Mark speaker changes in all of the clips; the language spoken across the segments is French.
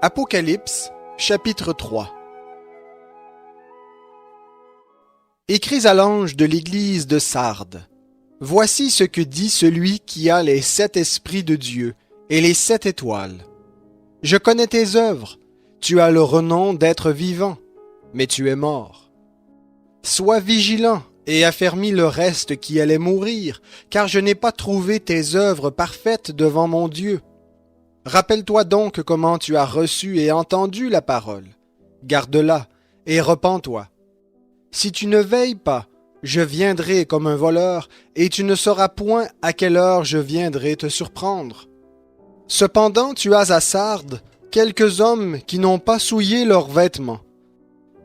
Speaker 1: Apocalypse, chapitre 3. Écris à l'ange de l'église de Sardes. Voici ce que dit celui qui a les 7 esprits de Dieu et les 7 étoiles. Je connais tes œuvres. Tu as le renom d'être vivant, mais tu es mort. Sois vigilant et affermis le reste qui allait mourir, car je n'ai pas trouvé tes œuvres parfaites devant mon Dieu. Rappelle-toi donc comment tu as reçu et entendu la parole. Garde-la et repens-toi. Si tu ne veilles pas, je viendrai comme un voleur, et tu ne sauras point à quelle heure je viendrai te surprendre. Cependant tu as à Sardes quelques hommes qui n'ont pas souillé leurs vêtements.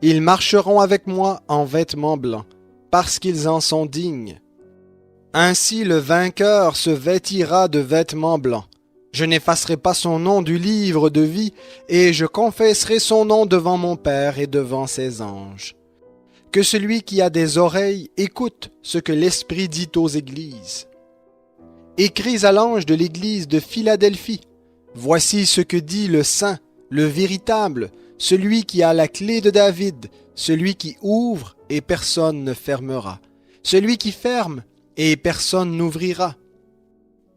Speaker 1: Ils marcheront avec moi en vêtements blancs, parce qu'ils en sont dignes. Ainsi le vainqueur se vêtira de vêtements blancs. Je n'effacerai pas son nom du livre de vie, et je confesserai son nom devant mon Père et devant ses anges. Que celui qui a des oreilles écoute ce que l'Esprit dit aux églises. Écris à l'ange de l'église de Philadelphie. Voici ce que dit le Saint, le véritable, celui qui a la clé de David, celui qui ouvre et personne ne fermera, celui qui ferme et personne n'ouvrira.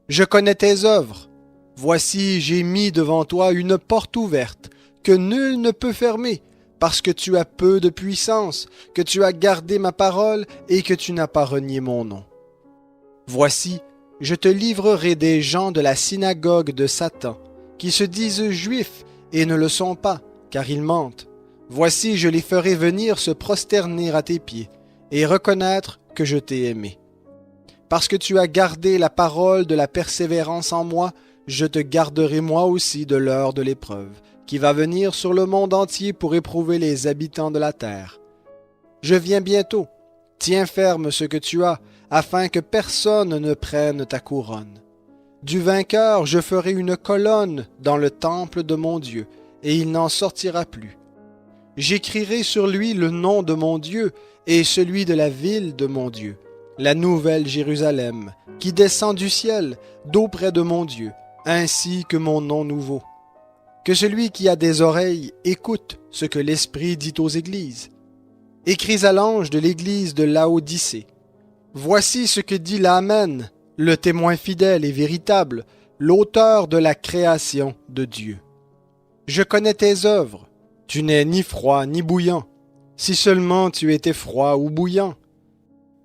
Speaker 1: Je connais tes œuvres. Voici, j'ai mis devant toi une porte ouverte, que nul ne peut fermer, parce que tu as peu de puissance, que tu as gardé ma parole et que tu n'as pas renié mon nom. Voici, je te livrerai des gens de la synagogue de Satan, qui se disent juifs et ne le sont pas, car ils mentent. Voici, je les ferai venir se prosterner à tes pieds, et reconnaître que je t'ai aimé. Parce que tu as gardé la parole de la persévérance en moi, je te garderai moi aussi de l'heure de l'épreuve, qui va venir sur le monde entier pour éprouver les habitants de la terre. Je viens bientôt. Tiens ferme ce que tu as, afin que personne ne prenne ta couronne. Du vainqueur, je ferai une colonne dans le temple de mon Dieu, et il n'en sortira plus. J'écrirai sur lui le nom de mon Dieu et celui de la ville de mon Dieu, la nouvelle Jérusalem, qui descend du ciel, d'auprès de mon Dieu, ainsi que mon nom nouveau. Que celui qui a des oreilles écoute ce que l'Esprit dit aux églises. Écris à l'ange de l'église de Laodicée. Voici ce que dit l'Amen, le témoin fidèle et véritable, l'auteur de la création de Dieu. Je connais tes œuvres. Tu n'es ni froid ni bouillant. Si seulement tu étais froid ou bouillant.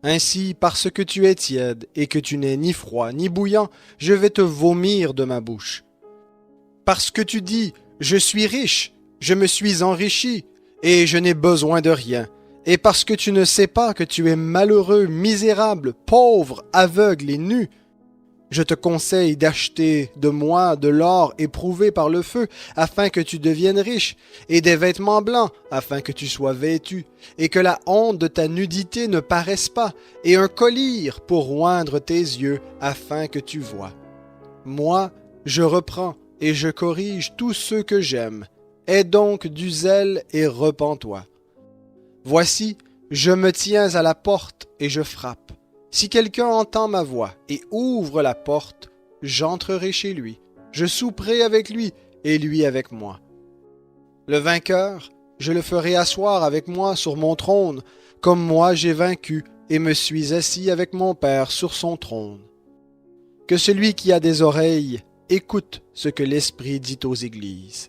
Speaker 1: Ainsi, parce que tu es tiède et que tu n'es ni froid ni bouillant, je vais te vomir de ma bouche. Parce que tu dis, je suis riche, je me suis enrichi, et je n'ai besoin de rien, et parce que tu ne sais pas que tu es malheureux, misérable, pauvre, aveugle et nu, je te conseille d'acheter de moi de l'or éprouvé par le feu, afin que tu deviennes riche, et des vêtements blancs, afin que tu sois vêtu, et que la honte de ta nudité ne paraisse pas, et un collier pour oindre tes yeux, afin que tu vois. Moi, je reprends, et je corrige tous ceux que j'aime. Aie donc du zèle et repens-toi. Voici, je me tiens à la porte et je frappe. Si quelqu'un entend ma voix et ouvre la porte, j'entrerai chez lui. Je souperai avec lui et lui avec moi. Le vainqueur, je le ferai asseoir avec moi sur mon trône, comme moi j'ai vaincu et me suis assis avec mon Père sur son trône. Que celui qui a des oreilles écoute ce que l'Esprit dit aux églises.